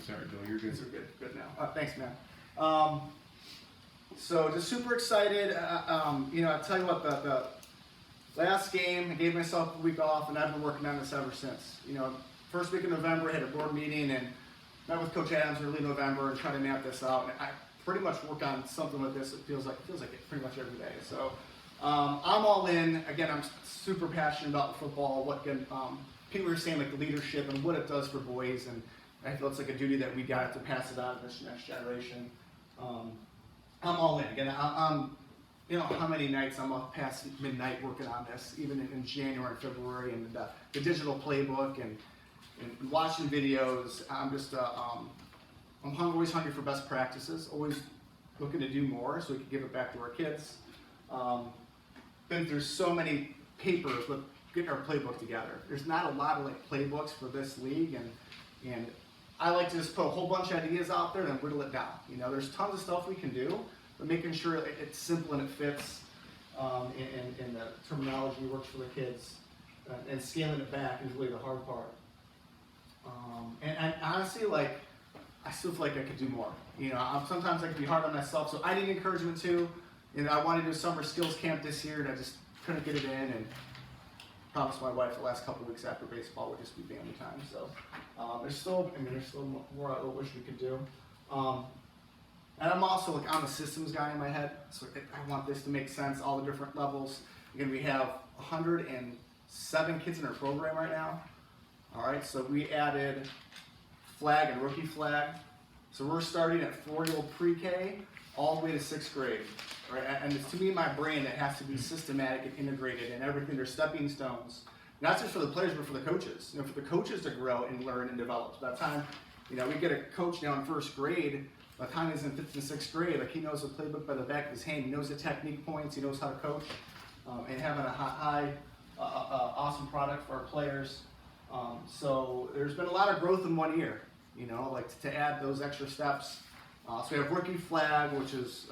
Sorry, Bill, you're good. You're good now. Thanks, man. So just super excited. I tell you what, the last game, I gave myself a week off, and I've been working on this ever since. First week of November, I had a board meeting and met with Coach Adams early November and tried to map this out. And I pretty much work on something with this. It feels like it pretty much every day. So I'm all in. Again, I'm super passionate about football. People are saying like the leadership and what it does for boys, and I feel it's like a duty that we got to pass it on to this next generation. I'm all in. Again, I'm how many nights I'm up past midnight working on this, even in January and February, and the digital playbook and watching videos. I'm just I'm always hungry for best practices, always looking to do more so we can give it back to our kids. Been through so many papers with getting our playbook together. There's not a lot of playbooks for this league, and I like to just put a whole bunch of ideas out there and then whittle it down. There's tons of stuff we can do, but making sure it's simple and it fits, and the terminology works for the kids, and scaling it back is really the hard part. And honestly, I still feel like I could do more. Sometimes I can be hard on myself, so I need encouragement too. I wanted to do a summer skills camp this year, and I just couldn't get it in, and promised my wife the last couple of weeks after baseball would just be family time. So there's still more I wish we could do. And I'm also I'm a systems guy in my head, so I want this to make sense, all the different levels. Again, we have 107 kids in our program right now. All right, so we added flag and rookie flag. So we're starting at 4-year-old pre-K all the way to 6th grade. Right? And it's, to me, in my brain, it has to be systematic and integrated and everything. There's stepping stones, not just for the players, but for the coaches. For the coaches to grow and learn and develop. So by the time, we get a coach now in 1st grade, by the time he's in 5th and 6th grade, he knows the playbook by the back of his hand. He knows the technique points. He knows how to coach, and having a high, awesome product for our players. So there's been a lot of growth in 1 year, to add those extra steps. So we have rookie flag, which is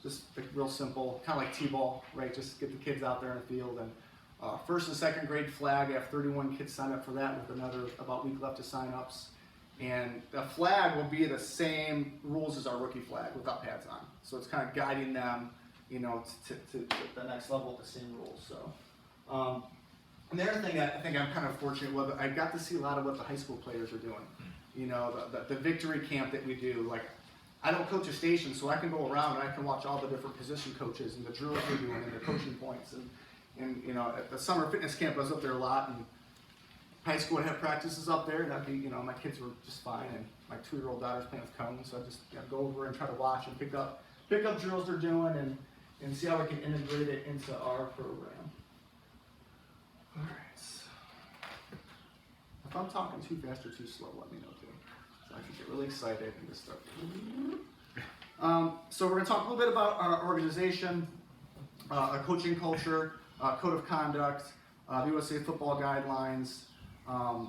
just real simple, kind of like T-ball, right? Just get the kids out there in the field. And 1st and 2nd grade flag, I have 31 kids sign up for that with another about a week left of sign-ups. And the flag will be the same rules as our rookie flag without pads on. So it's kind of guiding them, to the next level with the same rules. So. And the other thing I think I'm kind of fortunate with, I got to see a lot of what the high school players are doing. The victory camp that we do. I don't coach a station, so I can go around and I can watch all the different position coaches and the drills they're doing and their coaching points. And at the summer fitness camp, I was up there a lot, and high school would have practices up there, and I'd be, my kids were just fine, and my 2-year-old daughter's playing with cones, so I just go over and try to watch and pick up drills they're doing and see how we can integrate it into our program. All right. If I'm talking too fast or too slow, let me know too. So I can get really excited and just start. So we're going to talk a little bit about our organization, a coaching culture, code of conduct, the USA football guidelines. I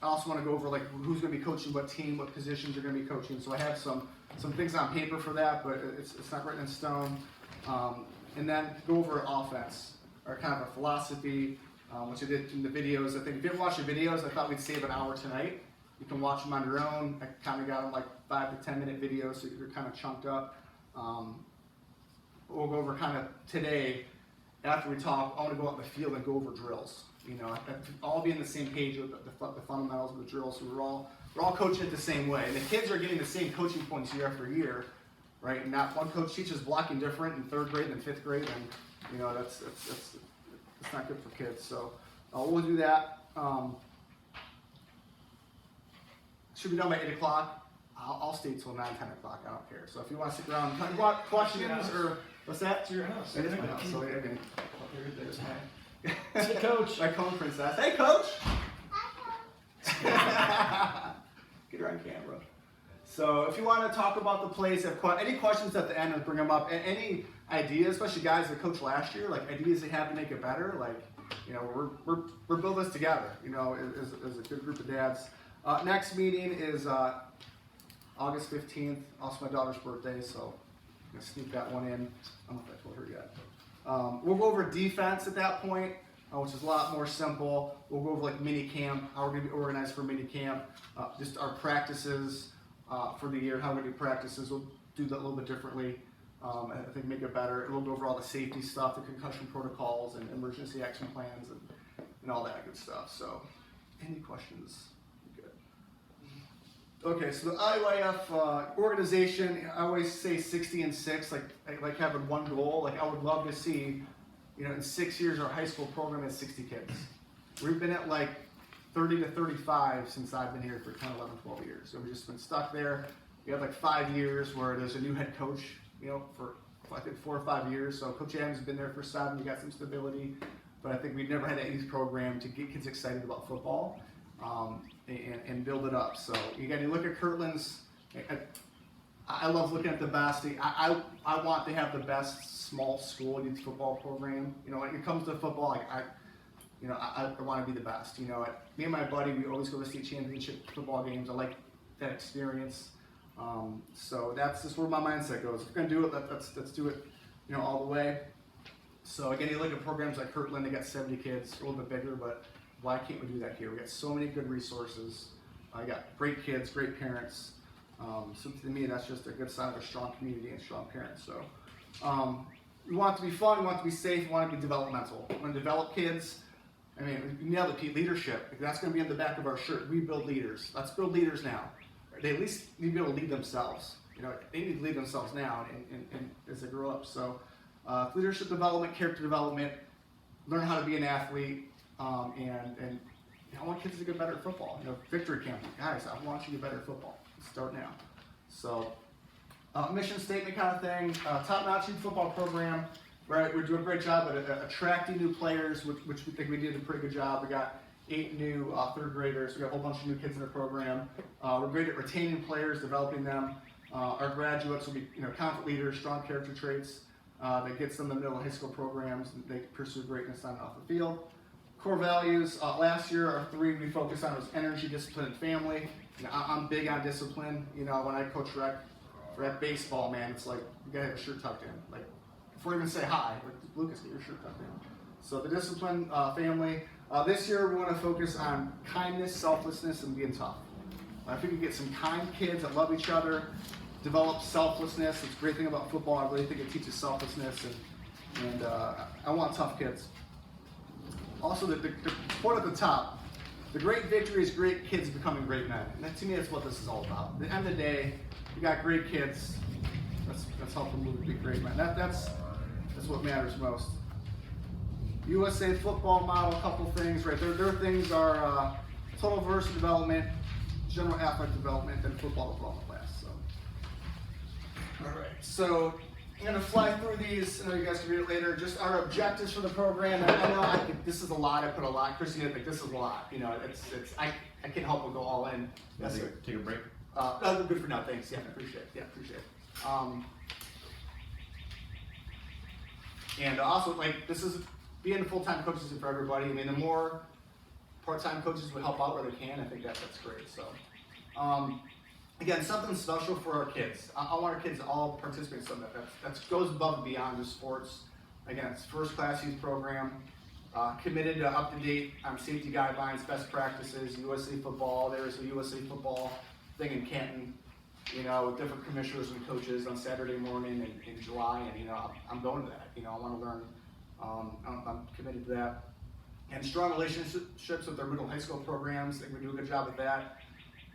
also want to go over who's going to be coaching what team, what positions you're going to be coaching. So I have some things on paper for that, but it's not written in stone. And then go over offense, or kind of a philosophy, which I did in the videos. I think if you ever watch the videos, I thought we'd save an hour tonight. You can watch them on your own. I kind of got them 5 to 10 minute videos, so you're kind of chunked up. We'll go over kind of today, after we talk, I want to go out in the field and go over drills. All be on the same page with the fundamentals of the drills. So we're all coaching it the same way. And the kids are getting the same coaching points year after year, right? And not one coach teaches blocking different in 3rd grade than 5th grade, and that's not good for kids. So we'll do that. Should be done by 8 o'clock. I'll stay till 9, 10 o'clock. I don't care. So if you want to stick around, questions or what's that? It's your house. It is my house. So okay. There's my coach. My cone princess. Hey, coach. Hi, Coach. Get her on camera. So if you want to talk about the plays, have any questions at the end, bring them up. And any ideas, especially guys that coached last year, ideas they have to make it better. We're building this together. As a good group of dads. Next meeting is August 15th. Also my daughter's birthday, so I'm gonna sneak that one in. I don't know if I told her yet. We'll go over defense at that point. which is a lot more simple. We'll go over like mini camp, how we're going to be organized for mini camp, just our practices for the year, how we're going to do practices. We'll do that a little bit differently. I think make it better. We'll go over all the safety stuff, the concussion protocols, and emergency action plans, and all that good stuff. So, any questions? Good. Okay, so the IYF organization, I always say 60 and 6, like having one goal. Like I would love to see, in 6 years our high school program has 60 kids. We've been at like 30 to 35 since I've been here for 10, 11, 12 years. So we've just been stuck there. We have like 5 years where there's a new head coach, for I think 4 or 5 years. So Coach Adams has been there for 7. We got some stability, but I think we've never had a youth program to get kids excited about football and build it up. So you look at Kirtland's. I love looking at the best. I want to have the best small school youth football program. When it comes to football, I want to be the best. Me and my buddy, we always go to state championship football games. I like that experience. So that's just where my mindset goes. If we're gonna do it, let's do it, all the way. So again, you look at programs like Kirtland, they got 70 kids, a little bit bigger, but why can't we do that here? We got so many good resources. I got great kids, great parents. So to me, that's just a good sign of a strong community and strong parents. So we want it to be fun, we want it to be safe, we want it to be developmental. We want to develop kids. I mean, we nailed it, leadership. That's going to be on the back of our shirt. We build leaders. Let's build leaders now. They at least need to be able to lead themselves. They need to lead themselves now and as they grow up. So leadership development, character development, learn how to be an athlete, and I want kids to get better at football. Victory camp, guys, I want you to get better at football. Start now. So mission statement kind of thing, top-notch youth football program. Right, we're doing a great job at attracting new players, which we think we did a pretty good job. We got 8 new third graders. We got a whole bunch of new kids in the program. We're great at retaining players, developing them. Our graduates will be, confident leaders, strong character traits that gets them in the middle of high school programs. And they pursue greatness on and off the field. Core values. Last year, our 3 we focused on was energy, discipline, and family. I'm big on discipline. When I coach rec baseball, man, it's like you gotta have a shirt tucked in. Like before you even say hi, like Lucas, get your shirt tucked in. So the discipline, family. This year we want to focus on kindness, selflessness, and being tough. If we can get some kind kids that love each other, develop selflessness. It's a great thing about football. I really think it teaches selflessness, and I want tough kids. Also, the point at the top, the great victory is great kids becoming great men. And that, to me, that's what this is all about. At the end of the day, you got great kids. Let's help them move to be great men. That's what matters most. USA football model, couple things, right? Their things are total varsity development, general athletic development, and football development class. So, all right. So I'm gonna fly through these. I know you guys can read it later. Just our objectives for the program. I know this is a lot. I put a lot. Christina, I think this is a lot. I can't help but go all in. Yes, sir. Take a break. No, good for now. Thanks. Yeah, I appreciate it. And also, this is being full-time coaches for everybody. I mean, the more part-time coaches would help out where they can, I think that's great. So, again, something special for our kids. I want our kids to all participate in something that goes above and beyond just sports. Again, it's first-class youth program, committed to up-to-date safety guidelines, best practices, USA football. There's a USA football thing in Canton, with different commissioners and coaches on Saturday morning in July, and I'm going to that. I want to learn. I'm committed to that. And strong relationships with our middle and high school programs. I think we do a good job with that.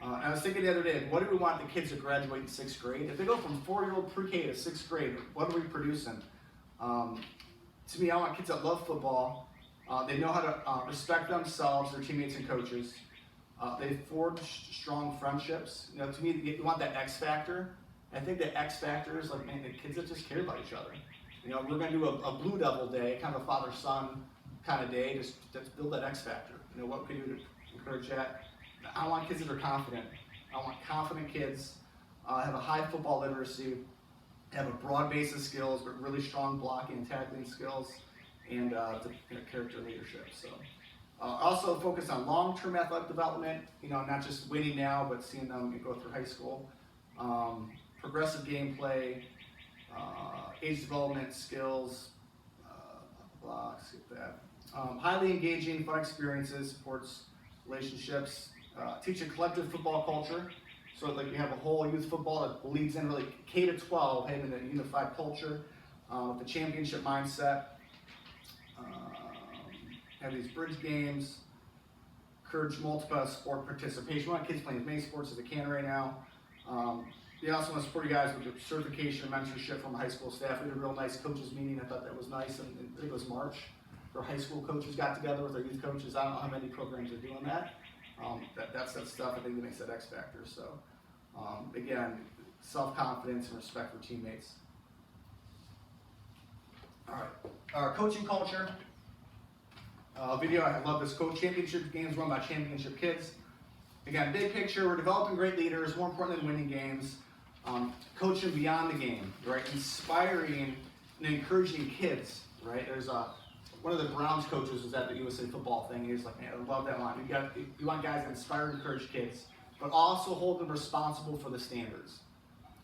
I was thinking the other day, what do we want the kids to graduate in 6th grade? If they go from 4-year-old pre-K to 6th grade, what are we producing? To me, I want kids that love football. They know how to respect themselves, their teammates and coaches. They forge strong friendships. To me, you want that X factor. I think the X factor is the kids that just care about each other. We're going to do a Blue Devil day, kind of a father-son kind of day, just build that X factor. What can we do to encourage that? I want kids that are confident. I want confident kids, have a high football literacy, have a broad base of skills, but really strong blocking and tackling skills, and character leadership. So, also focus on long-term athletic development. Not just winning now, but seeing them go through high school. Progressive gameplay, age development skills. Skip that. Highly engaging, fun experiences, supports relationships, teaching collective football culture. So like we have a whole youth football that bleeds in really K to 12, having a unified culture with the championship mindset. Have these bridge games, encourage multiple sport participation. We want kids playing as many sports as they can right now. We also want to support you guys with your certification and mentorship from high school staff. We had a real nice coaches meeting. I thought that was nice. And I think it was March. Our high school coaches got together with our youth coaches. I don't know how many programs are doing that. That's that stuff I think that makes that X factor. So again, self-confidence and respect for teammates. All right, our coaching culture. Video, I love this quote. Championship games run by championship kids. Again, big picture, we're developing great leaders, more important than winning games. Coaching beyond the game, right? Inspiring and encouraging kids, right? There's one of the Browns coaches was at the USA football thing. He was like, man, I love that line. You want guys that inspire and encourage kids, but also hold them responsible for the standards.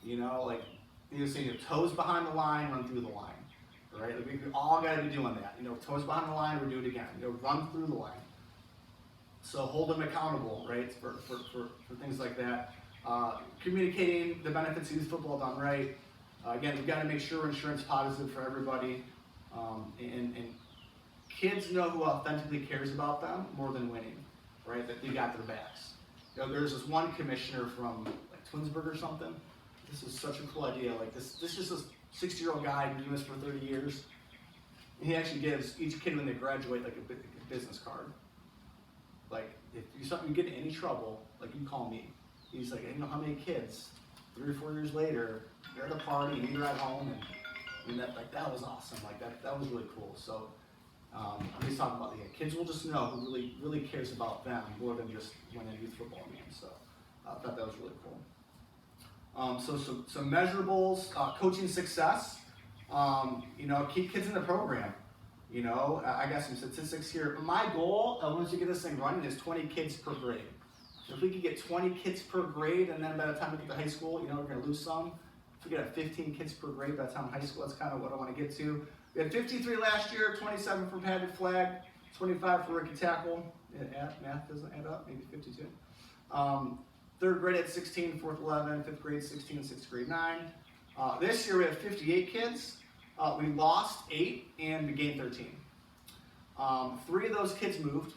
You know, like he was saying, your toes behind the line, run through the line. Right? Like we all got to be doing that. You know, toes behind the line, we do it again. You know, run through the line. So hold them accountable, right, for things like that. Communicating the benefits of youth football done right. Again, we've got to make sure we're insurance positive for everybody. And kids know who authentically cares about them more than winning, right? That they got their backs. You know, there's this one commissioner from like Twinsburg or something. This is such a cool idea. Like this is this 60-year-old guy who's been doing this for 30 years. And he actually gives each kid when they graduate like a business card. Like if you get in any trouble, like you call me. He's like, you know how many kids 3 or 4 years later they're at a party and you're at home, and that was awesome. Like that was really cool. So he's talking about kids will just know who really cares about them more than just winning youth football games. So I thought that was really cool. So some measurables, coaching success. You know, keep kids in the program. You know, I got some statistics here. My goal, once you get this thing running, is 20 kids per grade. So if we could get 20 kids per grade, and then by the time we get to high school, you know, we're going to lose some. If we get 15 kids per grade by the time high school, that's kind of what I want to get to. We had 53 last year, 27 for padded flag, 25 for rookie tackle. Math doesn't add up, maybe 52. Third grade at 16, fourth 11, fifth grade 16, sixth grade 9. This year we have 58 kids. We lost 8 and we gained 13. 3 of those kids moved.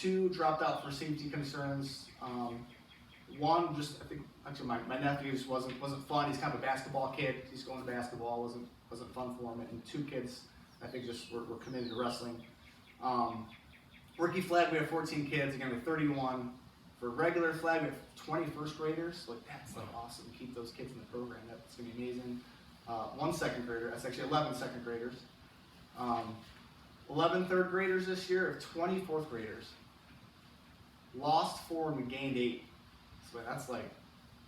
2 dropped out for safety concerns. One just, I think, actually my nephew just wasn't fun. He's kind of a basketball kid. He's going to basketball, wasn't fun for him. And 2 kids, I think, just were committed to wrestling. Rookie flag, we have 14 kids. Again, we have 31. For regular flag, we have 20 first graders. Like that's like awesome. Keep those kids in the program. That's gonna be amazing. 1 second grader. That's actually 11 second graders. 11 third graders this year. 20 fourth graders. Lost 4 and we gained 8. So that's like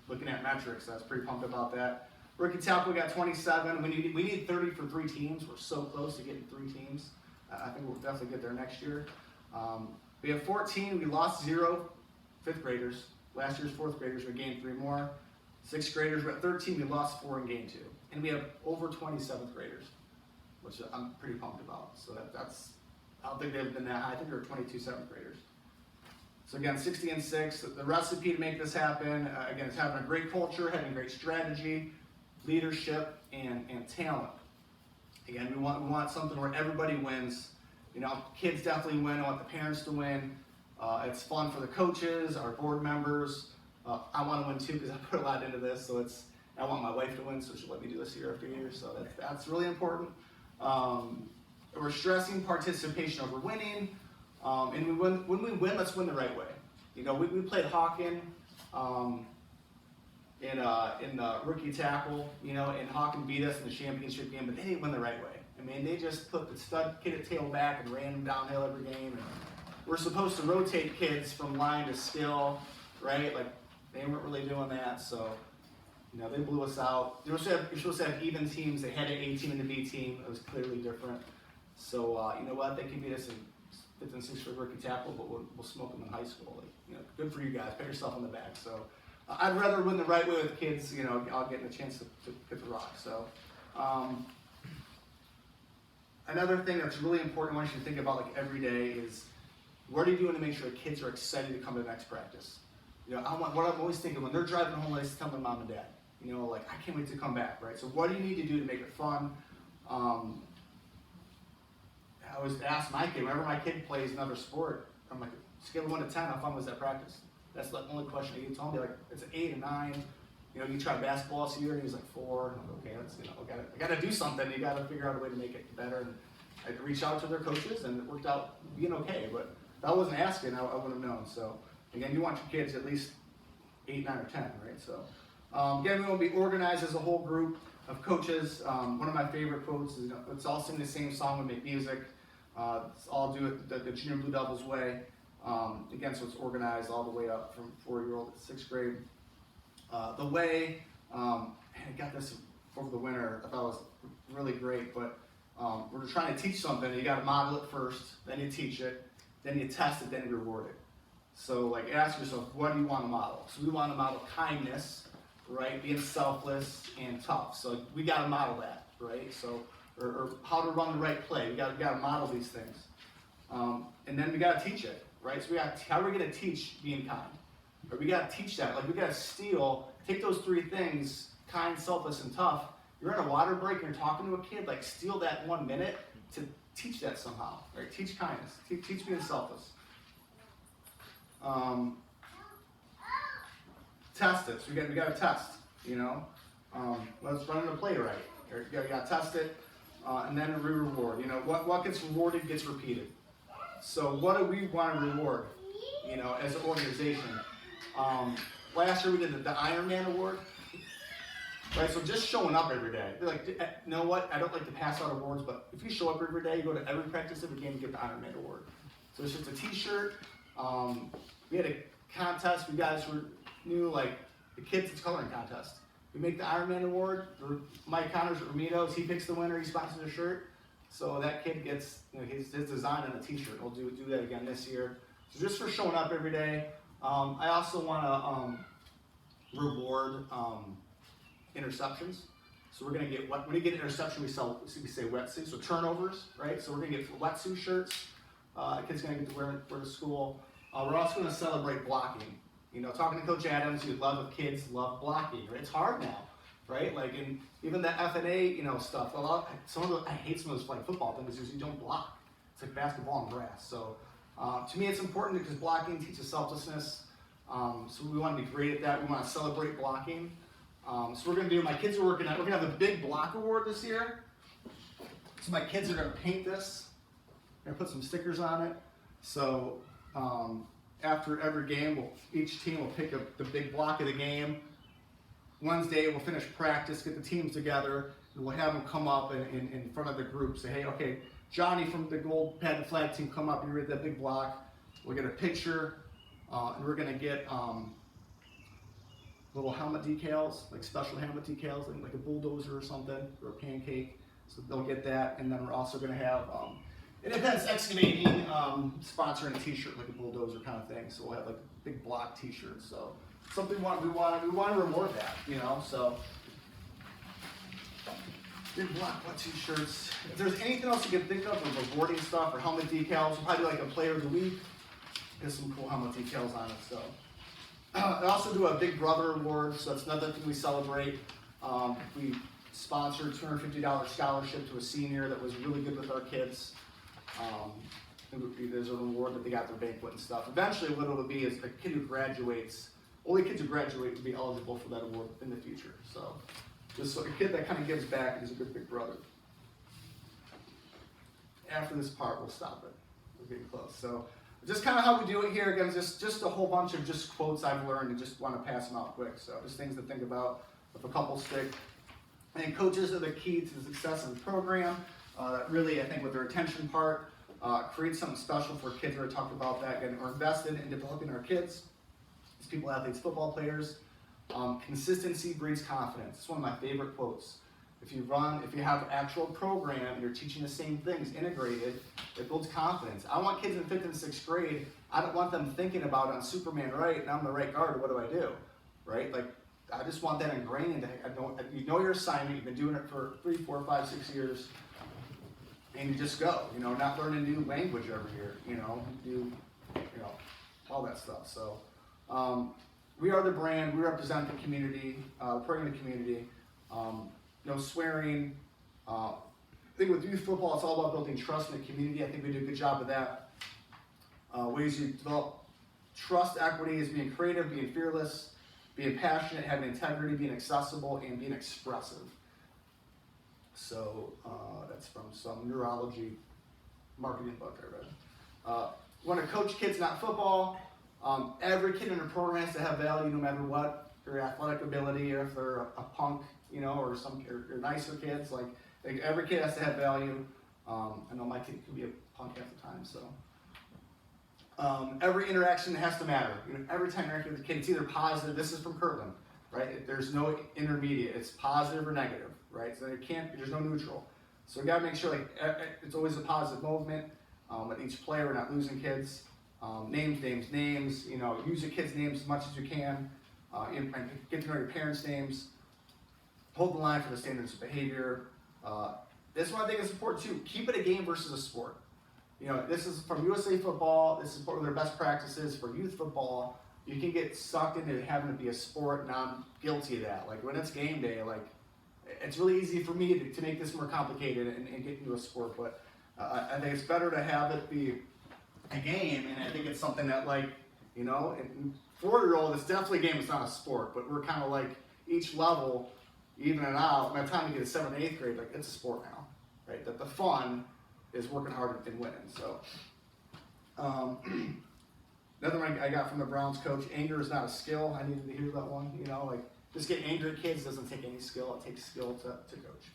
looking at metrics. I was pretty pumped about that. Rookie tackle, we got 27. We need 30 for 3 teams. We're so close to getting 3 teams. I think we'll definitely get there next year. We have 14. We lost 0. 5th graders. Last year's 4th graders, we gained 3 more. 6th graders, we're at 13, we lost 4 and gained 2. And we have over 20 7th graders, which I'm pretty pumped about. So that's, I don't think they've been that high. I think there were 22 7th graders. So again, 60 and 6. The recipe to make this happen, again, is having a great culture, having great strategy, leadership, and talent. Again, we want something where everybody wins. You know, kids definitely win. I want the parents to win. It's fun for the coaches, our board members. I want to win too because I put a lot into this. So I want my wife to win, so she'll let me do this year after year. So that's really important. We're stressing participation over winning. And when we win, let's win the right way. You know, we played Hawken in rookie tackle. You know, and Hawken beat us in the championship game, but they didn't win the right way. I mean, they just put the stud kid at tailback and ran him downhill every game. And we're supposed to rotate kids from line to skill, right? Like, they weren't really doing that, so, you know, they blew us out. You're supposed to have even teams. They had an A team and a B team. It was clearly different. So, you know what? They can beat us in 5th and 6th for rookie tackle, but we'll smoke them in high school. Like, you know, good for you guys. Pat yourself on the back. So, I'd rather win the right way with kids, you know, I'll get a chance to hit the rock. So, Another thing that's really important, I want you to think about like every day is, what are you doing to make sure the kids are excited to come to the next practice? You know, what I'm always thinking when they're driving home, I always tell my mom and dad, you know, like, I can't wait to come back, right? So what do you need to do to make it fun? I always ask my kid, whenever my kid plays another sport, I'm like, scale of 1 to 10, how fun was that practice? That's the only question you tell me, like, it's an 8 or 9. You know, you try basketball this year, and he's like 4. And I'm like, okay, that's, you know, I gotta do something. You gotta figure out a way to make it better. And I reached out to their coaches, and it worked out being okay. But if I wasn't asking, I wouldn't have known. So again, you want your kids at least 8, 9, or 10, right? So again, we want to be organized as a whole group of coaches. One of my favorite quotes is, you know, let's all sing the same song and make music. Let's all do it the Junior Blue Devils way. Again, so it's organized all the way up from 4-year-old to 6th grade. The way, and I got this over the winter, I thought it was really great, but we're trying to teach something, you got to model it first, then you teach it, then you test it, then you reward it. So like ask yourself, what do you want to model? So we want to model kindness, right, being selfless and tough. So we got to model that, right? So, or how to run the right play, we got to model these things. And then we got to teach it, right? So how are we going to teach being kind? Or we got to teach that, like we got to take those 3 things, kind, selfless, and tough. You're at a water break and you're talking to a kid, like steal that 1 minute to teach that somehow, right? Teach kindness, teach being selfless. Test it, so we got to test, you know. Let's run into play right. You got to test it, and then reward. You know, what gets rewarded gets repeated. So what do we want to reward, you know, as an organization? Last year we did the Ironman Award, right? So just showing up every day. They're like, you know what? I don't like to pass out awards, but if you show up every day, you go to every practice, every game, you get the Ironman Award. So it's just a T-shirt. We had a contest. We guys were new, like the kids' it's coloring contest. We make the Ironman Award. Mike Connors at Ramitos, he picks the winner. He sponsors a shirt. So that kid gets, you know, his design on a T-shirt. We'll do that again this year. So just for showing up every day. I also want to reward interceptions. So we're going to get, when you get an interception, we say wetsuit, so turnovers, right? So we're going to get wetsuit shirts. Kids going to get to wear to school. We're also going to celebrate blocking. You know, talking to Coach Adams, you'd love if kids love blocking, right? It's hard now, right? Like, in even the F&A, you know, stuff. I hate some of those flag football things because you don't block. It's like basketball and grass. So to me, it's important because blocking teaches selflessness. So we want to be great at that. We want to celebrate blocking. So we're going to do, my kids are working on, we're going to have a big block award this year. So my kids are going to paint this. We're going to put some stickers on it. So after every game, each team will pick up the big block of the game. Wednesday, we'll finish practice, get the teams together, and we'll have them come up in front of the group. Say, hey, okay, Johnny from the gold pad and flag team, come up, you read that big block. We'll get a picture, and we're going to get little helmet decals, like special helmet decals, like a bulldozer or something, or a pancake. So they'll get that, and then we're also going to have Independence Excavating sponsoring a T-shirt, like a bulldozer kind of thing. So we'll have like a big block T-shirt. So something we want to reward that, you know. So big block T-shirts. If there's anything else you can think of rewarding stuff or helmet decals, we'll probably do like a Player of the Week. There's some cool helmet decals on it. So I also do a Big Brother Award. So that's another thing we celebrate. We sponsored a $250 scholarship to a senior that was really good with our kids. There's an award that they got their banquet and stuff. Eventually what it'll be is a kid who graduates, only kids who graduate will be eligible for that award in the future. So just a kid that kind of gives back and is a good big brother. After this part, we'll stop it. We're getting close. So just kind of how we do it here. Again, just a whole bunch of just quotes I've learned and just want to pass them out quick. So just things to think about if a couple stick. And coaches are the key to the success of the program. Really, I think with their attention part, create something special for kids. We already talked about that. Again, we're invested in developing our kids as people, athletes, football players. Consistency breeds confidence. It's one of my favorite quotes. If you have an actual program and you're teaching the same things integrated, it builds confidence. I want kids in 5th and 6th grade, I don't want them thinking about it on Superman right, and I'm the right guard, what do I do? Right? Like, I just want that ingrained. You know your assignment, you've been doing it for 3, 4, 5, 6 years. and you just go, not learn a new language every year, do, all that stuff. So, we are the brand, we represent the community, program the community, no swearing. I think with youth football, it's all about building trust in the community. I think we do a good job of that. Ways you develop trust equity is being creative, being fearless, being passionate, having integrity, being accessible, and being expressive. So that's from some neurology marketing book I read. Want to coach kids, not football. Every kid in a program has to have value no matter what, their athletic ability, or if they're a punk, or or nicer kids. Like every kid has to have value. I know my kid can be a punk half the time, so. Every interaction has to matter. Every time you interact with a kid, it's either positive. This is from Kirtland, right? There's no intermediate. It's positive or negative, right? So there's no neutral. So we gotta make sure it's always a positive movement with each player. We're not losing kids. Names. Use your kids' names as much as you can. And get to know your parents' names. Hold the line for the standards of behavior. This one I think is important too. Keep it a game versus a sport. This is from USA Football. This is one of their best practices for youth football. You can get sucked into having it be a sport, and I'm guilty of that. Like when it's game day, it's really easy for me to make this more complicated and get into a sport. But I think it's better to have it be a game, and I think it's something that, 4-year-old, it's definitely a game. It's not a sport, but we're kind of like each level, even and out. By the time you get to 7th and 8th grade, it's a sport now, right? That the fun is working hard and winning. So, another one I got from the Browns coach: anger is not a skill. I needed to hear that one. Just getting angry at kids doesn't take any skill. It takes skill to coach.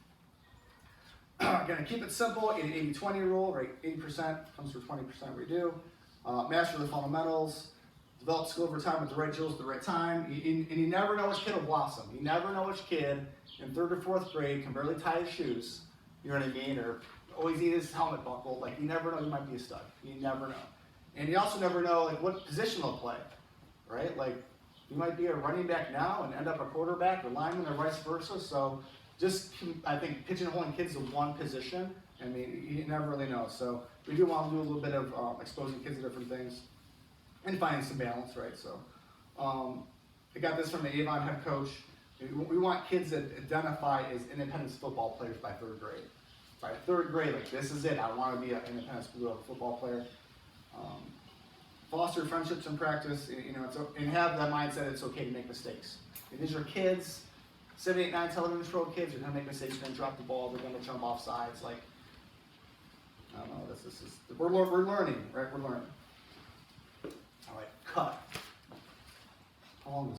Gonna keep it simple. An 80-20 rule, right? 80% comes for 20% we do. Master the fundamentals. Develop skill over time with the right drills at the right time. And you never know which kid will blossom. You never know which kid in 3rd or 4th grade can barely tie his shoes. You know what I mean? Or always need his helmet buckled. You never know, you might be a stud. You never know. And you also never know what position they'll play, right? You might be a running back now and end up a quarterback or lineman or vice versa. So just, I think, pigeonholing kids to one position, you never really know. So we do want to do a little bit of exposing kids to different things and finding some balance, right? So I got this from the Avon head coach. We want kids that identify as independent football players by 3rd grade. By 3rd grade, this is it. I want to be an independent football player. Foster friendships in practice, and have that mindset it's okay to make mistakes. If these are kids, 7, 8, 9, 10, 11-year-old kids, they're going to make mistakes, they're going to drop the ball, they're going to jump off sides. I don't know, we're learning, right? We're learning. All right, cut. How long is